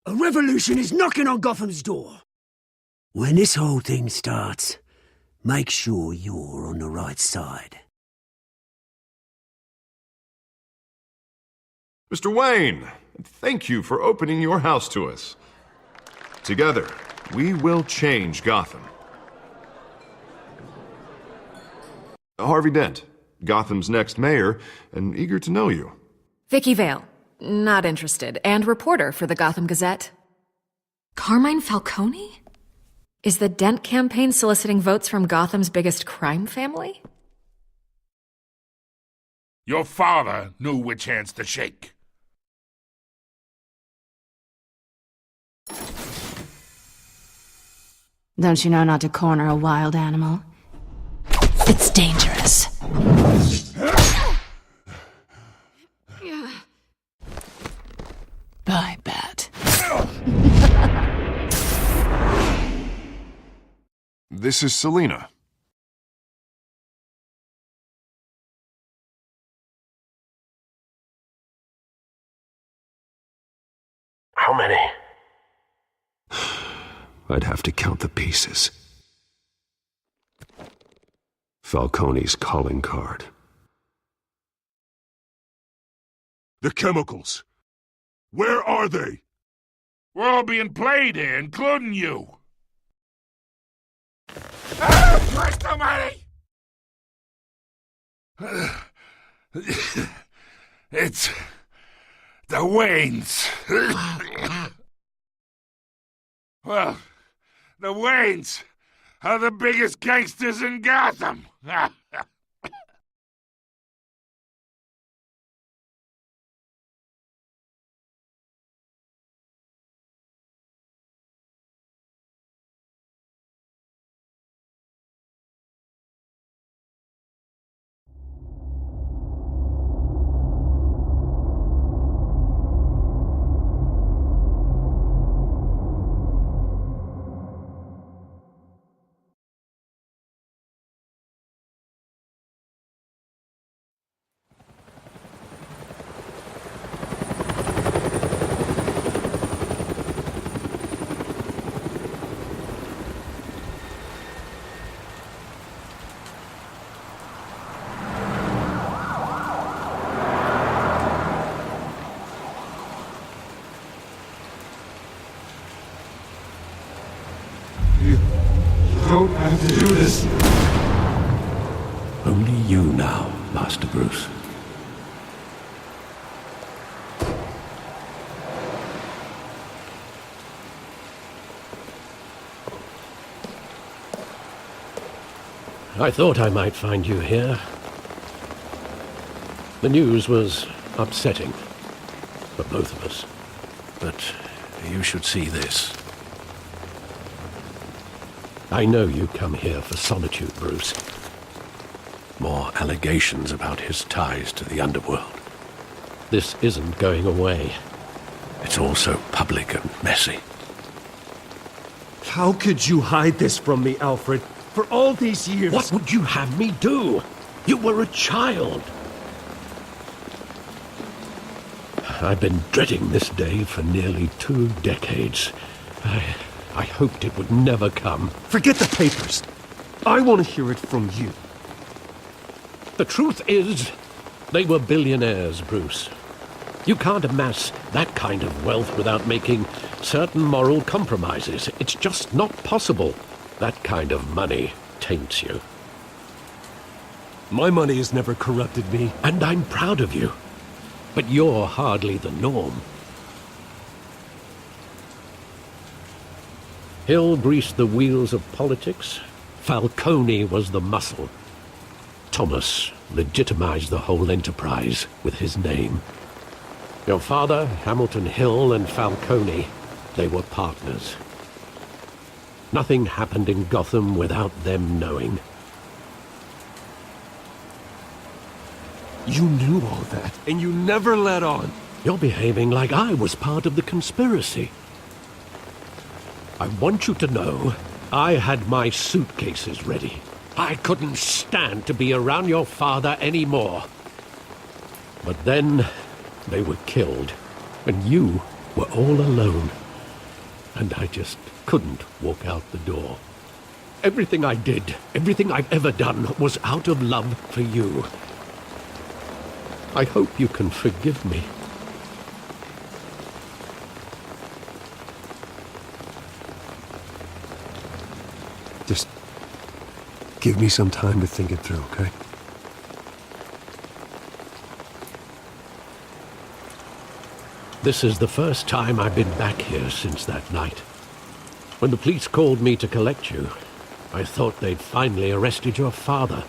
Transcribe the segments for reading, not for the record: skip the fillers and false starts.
A revolution is knocking on Gotham's door. When this whole thing starts, make sure you're on the right side. Mr. Wayne, thank you for opening your house to us. Together, we will change Gotham. Harvey Dent, Gotham's next mayor, and eager to know you. Vicky Vale, not interested, and reporter for the Gotham Gazette. Carmine Falcone? Is the Dent campaign soliciting votes from Gotham's biggest crime family? Your father knew which hands to shake. Don't you know not to corner a wild animal? It's dangerous. Bye, Bat. This is Selina. How many? I'd have to count the pieces. Falcone's calling card. The chemicals. Where are they? We're all being played here, including you. Ah, Christ almighty! It's the Waynes. Well, the Waynes are the biggest gangsters in Gotham. Don't have to do this. Only you now, Master Bruce. I thought I might find you here. The news was upsetting for both of us. But you should see this. I know you come here for solitude, Bruce. More allegations about his ties to the underworld. This isn't going away. It's all so public and messy. How could you hide this from me, Alfred? For all these years... What would you have me do? You were a child. I've been dreading this day for nearly 2 decades. I hoped it would never come. Forget the papers. I want to hear it from you. The truth is, they were billionaires, Bruce. You can't amass that kind of wealth without making certain moral compromises. It's just not possible. That kind of money taints you. My money has never corrupted me. And I'm proud of you. But you're hardly the norm. Hill greased the wheels of politics. Falcone was the muscle. Thomas legitimized the whole enterprise with his name. Your father, Hamilton Hill, and Falcone, they were partners. Nothing happened in Gotham without them knowing. You knew all that, and you never let on. You're behaving like I was part of the conspiracy. I want you to know, I had my suitcases ready. I couldn't stand to be around your father anymore. But then, they were killed, and you were all alone. and I just couldn't walk out the door. Everything I did, everything I've ever done, was out of love for you. I hope you can forgive me. Just give me some time to think it through, okay? This is the first time I've been back here since that night. When the police called me to collect you, I thought they'd finally arrested your father.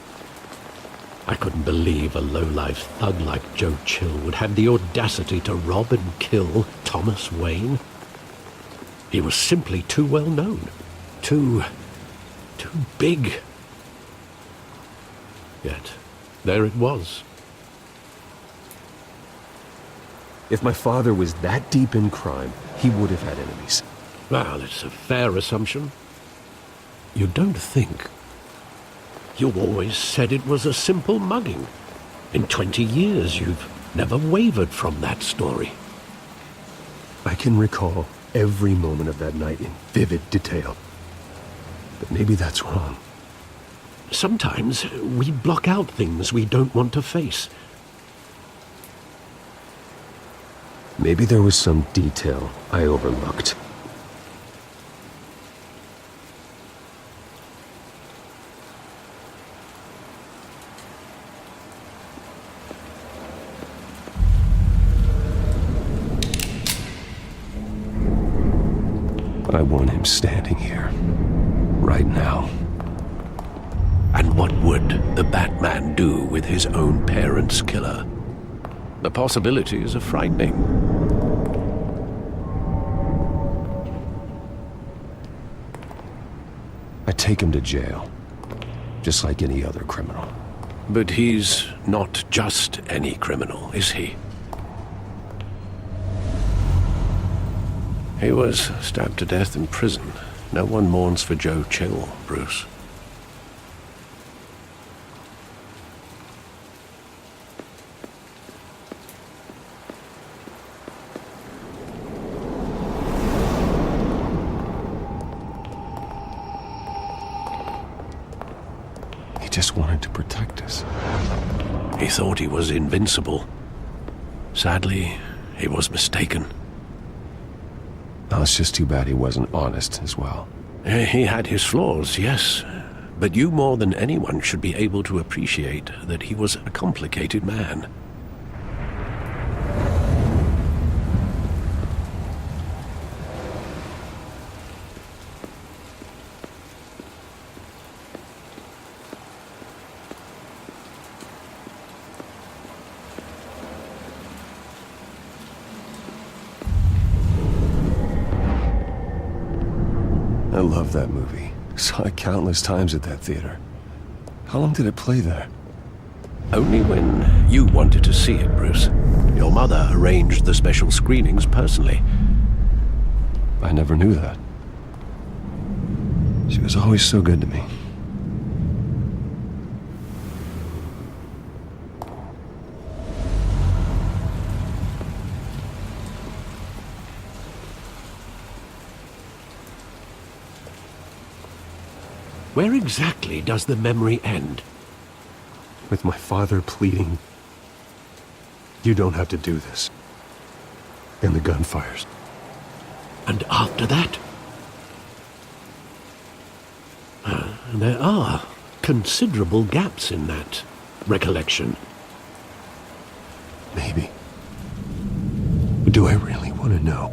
I couldn't believe a low-life thug like Joe Chill would have the audacity to rob and kill Thomas Wayne. He was simply too well known. Too big. Yet, there it was. If my father was that deep in crime, he would have had enemies. Well, it's a fair assumption. You don't think? You always said it was a simple mugging. In 20 years, you've never wavered from that story. I can recall every moment of that night in vivid detail. But maybe that's wrong. Sometimes we block out things we don't want to face. Maybe there was some detail I overlooked. I want him standing here, right now. And what would the Batman do with his own parents' killer? The possibilities are frightening. I take him to jail, just like any other criminal. But he's not just any criminal, is he? He was stabbed to death in prison. No one mourns for Joe Chill, Bruce. He just wanted to protect us. He thought he was invincible. Sadly, he was mistaken. Oh, it's just too bad he wasn't honest as well. He had his flaws, yes. But you more than anyone should be able to appreciate that he was a complicated man. I love that movie. Saw it countless times at that theater. How long did it play there? Only when you wanted to see it, Bruce. Your mother arranged the special screenings personally. I never knew that. She was always so good to me. Where exactly does the memory end? With my father pleading, "You don't have to do this." And the gun fires. And after that? There are considerable gaps in that recollection. Maybe. Do I really want to know?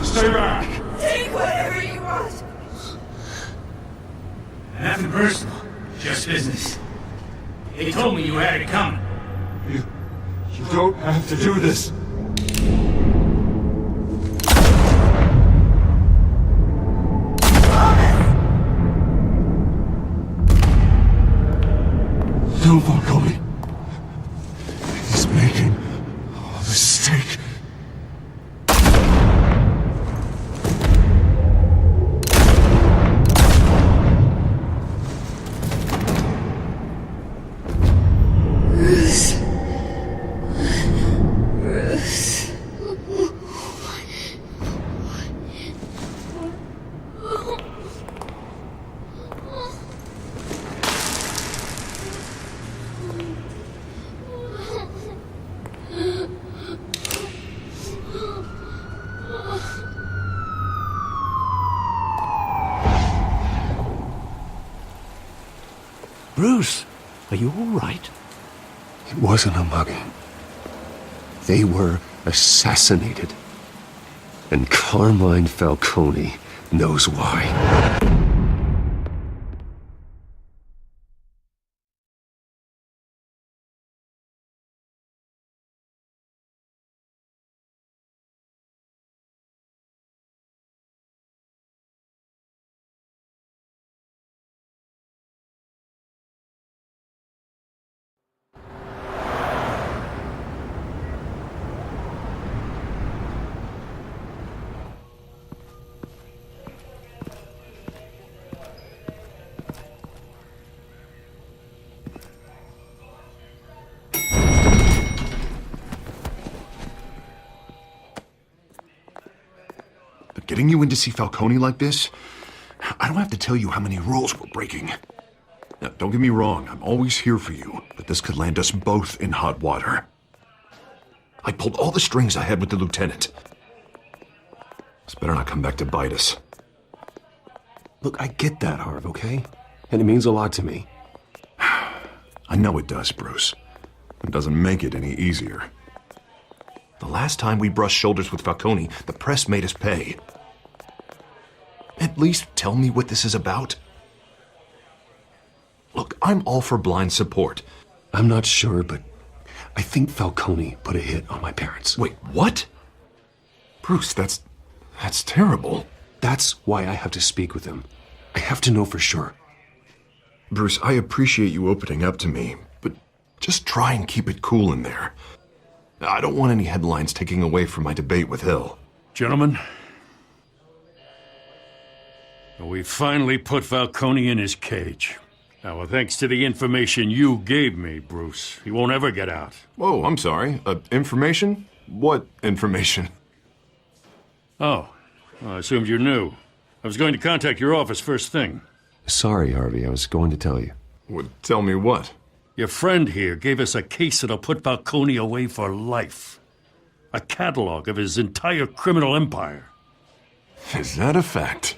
Stay back! Take whatever you want! Nothing personal, just business. They told me you had it coming. You don't have to do this. kill Falcone. He's making a mistake. Bruce, are you all right? It wasn't a mugging. They were assassinated. And Carmine Falcone knows why. Getting you in to see Falcone like this? I don't have to tell you how many rules we're breaking. Now, don't get me wrong, I'm always here for you, but this could land us both in hot water. I pulled all the strings I had with the lieutenant. This better not come back to bite us. Look, I get that, Harv, okay? And it means a lot to me. I know it does, Bruce. It doesn't make it any easier. The last time we brushed shoulders with Falcone, the press made us pay. At least tell me what this is about. Look, I'm all for blind support. I'm not sure, but I think Falcone put a hit on my parents. Wait, what? Bruce, that's terrible. That's why I have to speak with him. I have to know for sure. Bruce, I appreciate you opening up to me, but just try and keep it cool in there. I don't want any headlines taking away from my debate with Hill. Gentlemen, we finally put Falcone in his cage. Now, thanks to the information you gave me, Bruce, he won't ever get out. Whoa, I'm sorry. Information? What information? Oh, well, I assumed you knew. I was going to contact your office first thing. Sorry, Harvey. I was going to tell you. Well, tell me what? Your friend here gave us a case that'll put Falcone away for life. A catalog of his entire criminal empire. Is that a fact?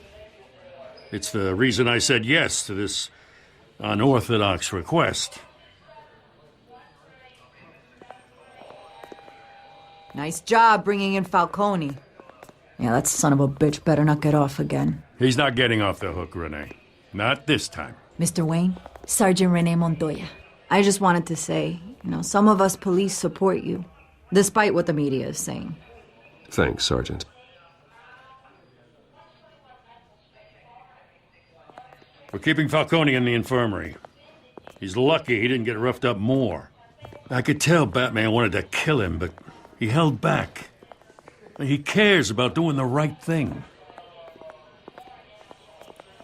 It's the reason I said yes to this unorthodox request. Nice job bringing in Falcone. Yeah, that son of a bitch better not get off again. He's not getting off the hook, Renee. Not this time. Mr. Wayne, Sergeant Renee Montoya. I just wanted to say, some of us police support you, despite what the media is saying. Thanks, Sergeant. We're keeping Falcone in the infirmary. He's lucky he didn't get roughed up more. I could tell Batman wanted to kill him, but he held back. He cares about doing the right thing.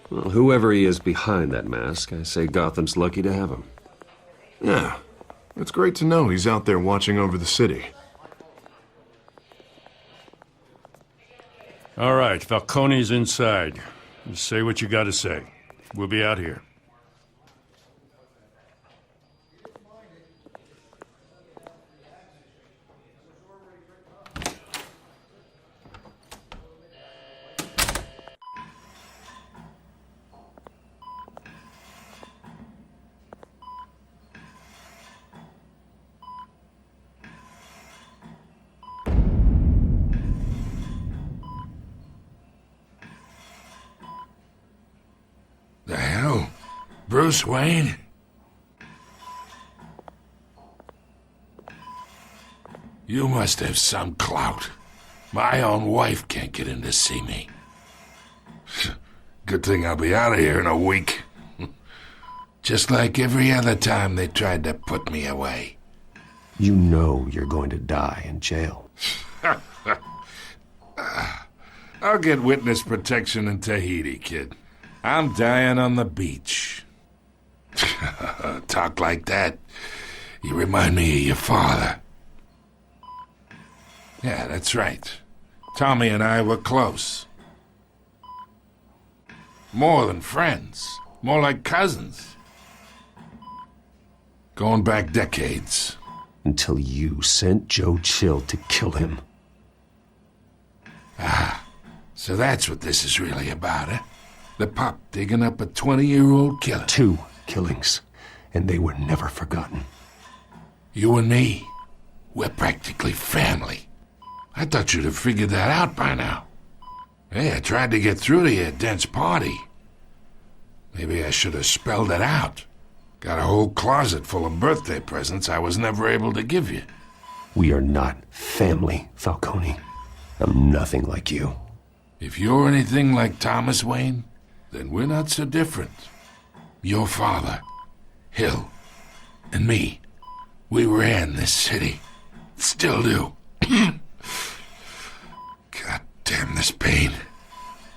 Well, whoever he is behind that mask, I say Gotham's lucky to have him. Yeah, it's great to know he's out there watching over the city. All right, Falcone's inside. Just say what you gotta say. We'll be out here. The hell? Bruce Wayne? You must have some clout. My own wife can't get in to see me. Good thing I'll be out of here in a week. Just like every other time they tried to put me away. You know you're going to die in jail. I'll get witness protection in Tahiti, kid. I'm dying on the beach. Talk like that. You remind me of your father. Yeah, that's right. Tommy and I were close. More than friends. More like cousins. Going back decades. Until you sent Joe Chill to kill him. Ah, so that's what this is really about, eh? The pup digging up a 20-year-old killer. 2 killings, and they were never forgotten. You and me, we're practically family. I thought you'd have figured that out by now. Hey, I tried to get through to your dense party. Maybe I should have spelled it out. Got a whole closet full of birthday presents I was never able to give you. We are not family, Falcone. I'm nothing like you. If you're anything like Thomas Wayne, then we're not so different. Your father, Hill, and me, we ran this city. Still do. God damn this pain.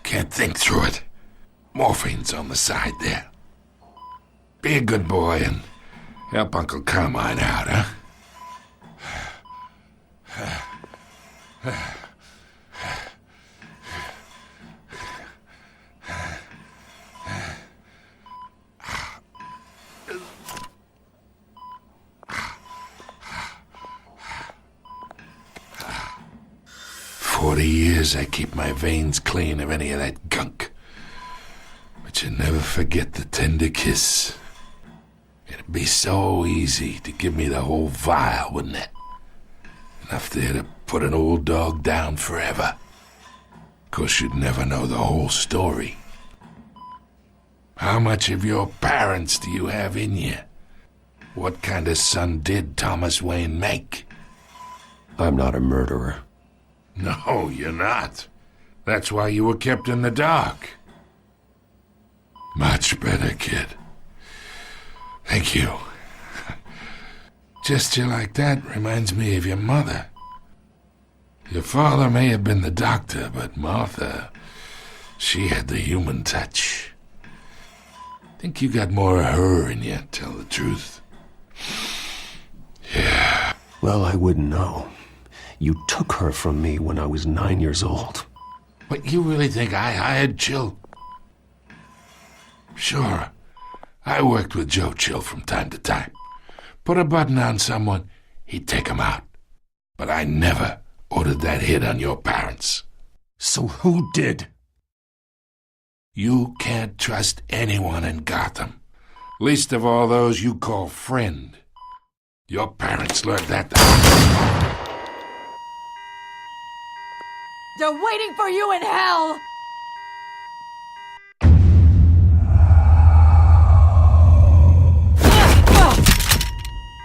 Can't think through it. Morphine's on the side there. Be a good boy and help Uncle Carmine out, huh? 40 years I keep my veins clean of any of that gunk. But you never forget the tender kiss. It'd be so easy to give me the whole vial, wouldn't it? Enough there to put an old dog down forever. Of course, you'd never know the whole story. How much of your parents do you have in you? What kind of son did Thomas Wayne make? I'm not a murderer. No, you're not. That's why you were kept in the dark. Much better, kid. Thank you. Gesture like that reminds me of your mother. Your father may have been the doctor, but Martha, she had the human touch. Think you got more of her in you, tell the truth. Yeah. Well, I wouldn't know. You took her from me when I was 9 years old. But you really think I hired Chill? Sure. I worked with Joe Chill from time to time. Put a button on someone, he'd take him out. But I never ordered that hit on your parents. So who did? You can't trust anyone in Gotham. Least of all those you call friend. Your parents learned that. They're waiting for you in hell!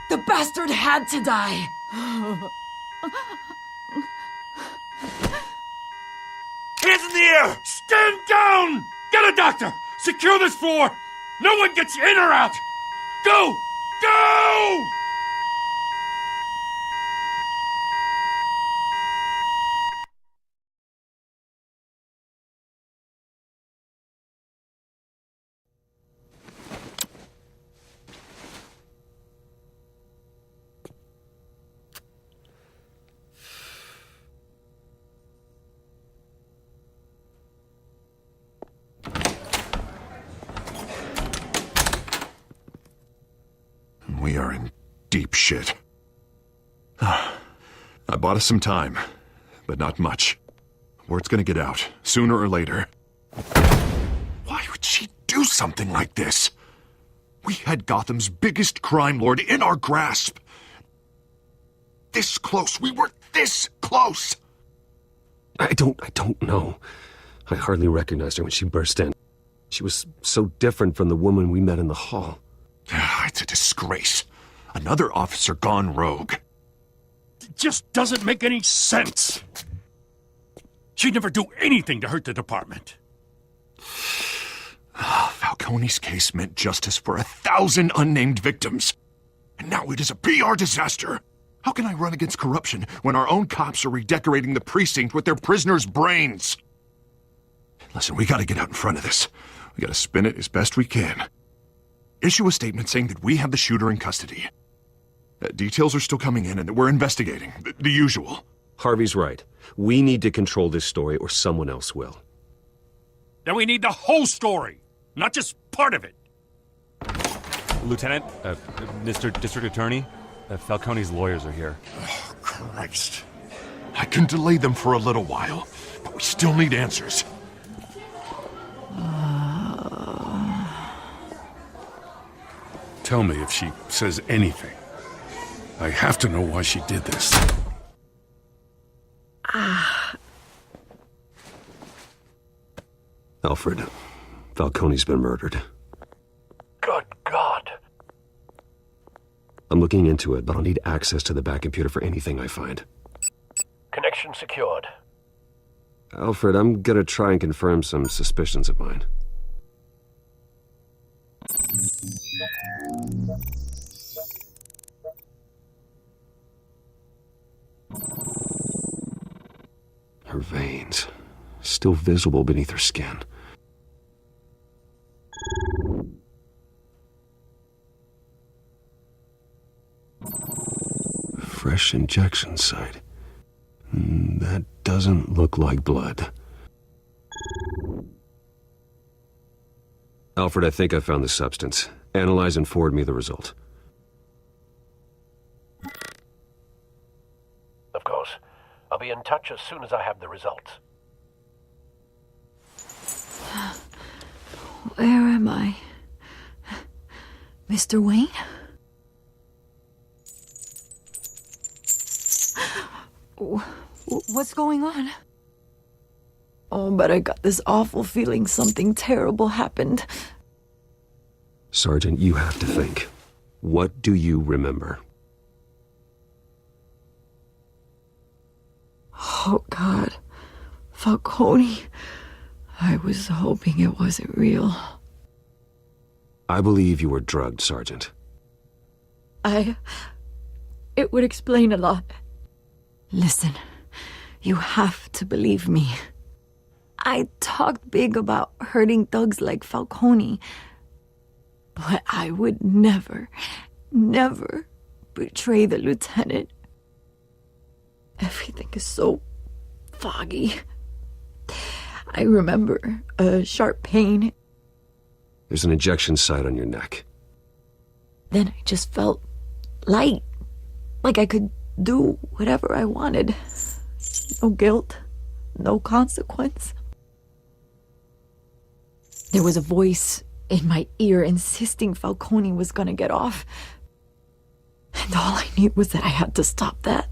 The bastard had to die! Hands in the air! Stand down! Get a doctor! Secure this floor! No one gets in or out! Go! Go! We are in deep shit. I bought us some time, but not much. Word's gonna get out, sooner or later. Why would she do something like this? We had Gotham's biggest crime lord in our grasp. This close. We were this close. I don't know. I hardly recognized her when she burst in. She was so different from the woman we met in the hall. It's a disgrace. Another officer gone rogue. It just doesn't make any sense. She'd never do anything to hurt the department. Falcone's case meant justice for 1,000 unnamed victims. And now it is a PR disaster. How can I run against corruption when our own cops are redecorating the precinct with their prisoners' brains? Listen, we gotta get out in front of this. We gotta spin it as best we can. Issue a statement saying that we have the shooter in custody. Details are still coming in and that we're investigating. The usual. Harvey's right. We need to control this story or someone else will. Then we need the whole story, not just part of it. Lieutenant, Mr. District Attorney, Falcone's lawyers are here. Oh, Christ. I can delay them for a little while, but we still need answers. Tell me if she says anything. I have to know why she did this. Alfred, Falcone's been murdered. Good God. I'm looking into it, but I'll need access to the back computer for anything I find. Connection secured. Alfred, I'm gonna try and confirm some suspicions of mine. Her veins, still visible beneath her skin. Fresh injection site. That doesn't look like blood. Alfred, I think I found the substance. Analyze and forward me the result. Of course. I'll be in touch as soon as I have the results. Where am I? Mr. Wayne? What's going on? Oh, but I got this awful feeling something terrible happened. Sergeant, you have to think. What do you remember? Oh, God. Falcone. I was hoping it wasn't real. I believe you were drugged, Sergeant. It would explain a lot. Listen, you have to believe me. I talked big about hurting thugs like Falcone, but I would never, never betray the lieutenant. Everything is so foggy. I remember a sharp pain. There's an injection site on your neck. Then I just felt light, like I could do whatever I wanted. No guilt, no consequence. There was a voice in my ear insisting Falcone was gonna get off. And all I knew was that I had to stop that.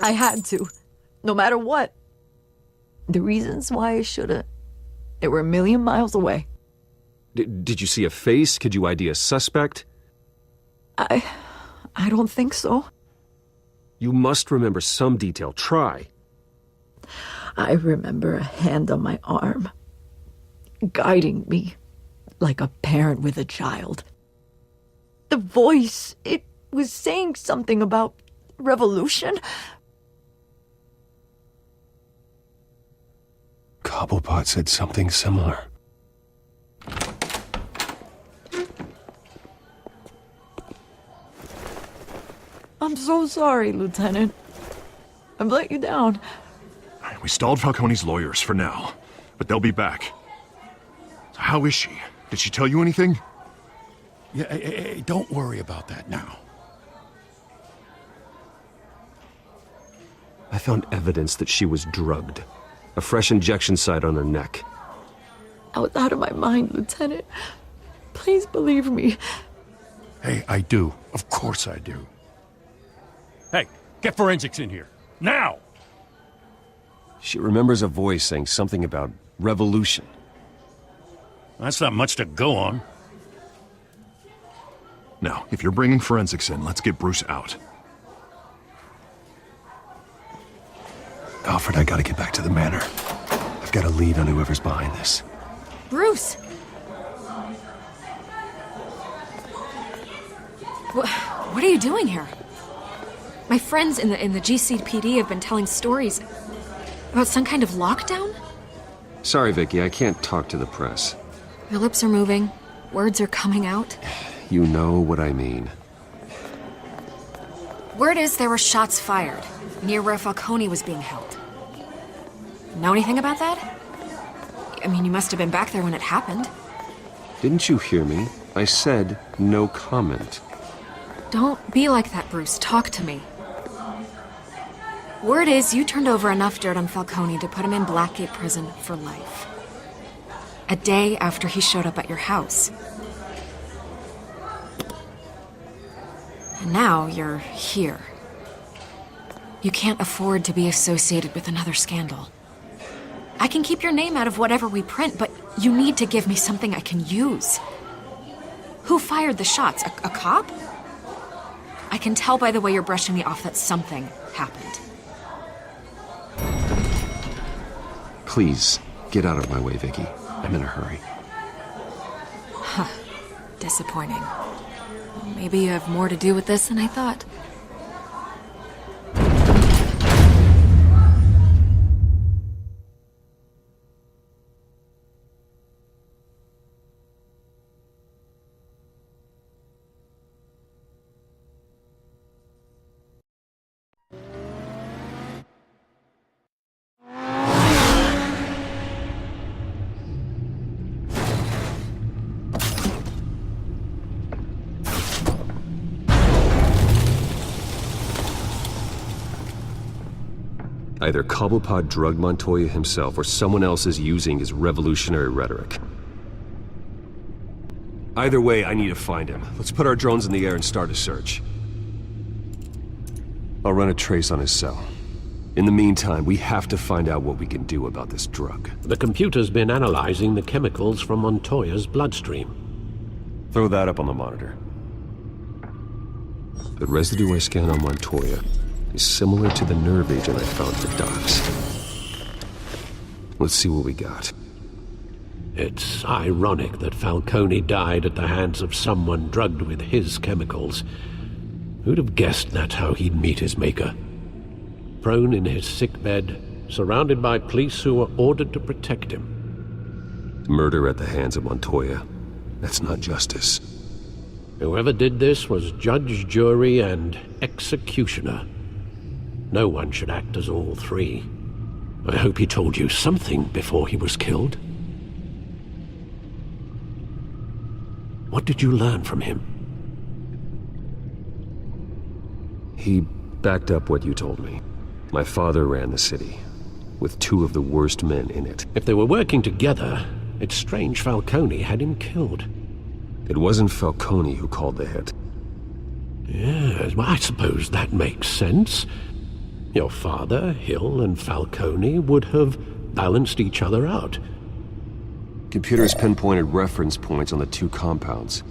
I had to, no matter what. The reasons why I should've, they were a million miles away. Did you see a face? Could you ID a suspect? I don't think so. You must remember some detail. Try. I remember a hand on my arm, guiding me like a parent with a child. The voice, it was saying something about revolution. Cobblepot said something similar. I'm so sorry, Lieutenant. I've let you down. We stalled Falcone's lawyers for now, but they'll be back. So how is she? Did she tell you anything? Yeah, hey, don't worry about that now. I found evidence that she was drugged. A fresh injection site on her neck. I was out of my mind, Lieutenant. Please believe me. Hey, I do. Of course I do. Hey, get forensics in here. Now! She remembers a voice saying something about revolution. That's not much to go on. Now, if you're bringing forensics in, let's get Bruce out. Alfred, I gotta get back to the manor. I've got a lead on whoever's behind this. Bruce! What are you doing here? My friends in the GCPD have been telling stories about some kind of lockdown? Sorry, Vicky, I can't talk to the press. Your lips are moving. Words are coming out. You know what I mean. Word is there were shots fired near where Falcone was being held. Know anything about that? I mean, you must have been back there when it happened. Didn't you hear me? I said no comment. Don't be like that, Bruce. Talk to me. Word is you turned over enough dirt on Falcone to put him in Blackgate Prison for life. A day after he showed up at your house. And now you're here. You can't afford to be associated with another scandal. I can keep your name out of whatever we print, but you need to give me something I can use. Who fired the shots? A cop? I can tell by the way you're brushing me off that something happened. Please, get out of my way, Vicky. I'm in a hurry. Huh. Disappointing. Maybe you have more to do with this than I thought. Either Cobblepot drugged Montoya himself, or someone else is using his revolutionary rhetoric. Either way, I need to find him. Let's put our drones in the air and start a search. I'll run a trace on his cell. In the meantime, we have to find out what we can do about this drug. The computer's been analyzing the chemicals from Montoya's bloodstream. Throw that up on the monitor. The residue I scanned on Montoya is similar to the nerve agent I found for Docs. Let's see what we got. It's ironic that Falcone died at the hands of someone drugged with his chemicals. Who'd have guessed that's how he'd meet his maker? Prone in his sickbed, surrounded by police who were ordered to protect him. Murder at the hands of Montoya. That's not justice. Whoever did this was judge, jury, and executioner. No one should act as all three. I hope he told you something before he was killed. What did you learn from him? He backed up what you told me. My father ran the city, with two of the worst men in it. If they were working together, it's strange Falcone had him killed. It wasn't Falcone who called the hit. Yes, well, I suppose that makes sense. Your father, Hill, and Falcone would have balanced each other out. Computers pinpointed reference points on the two compounds.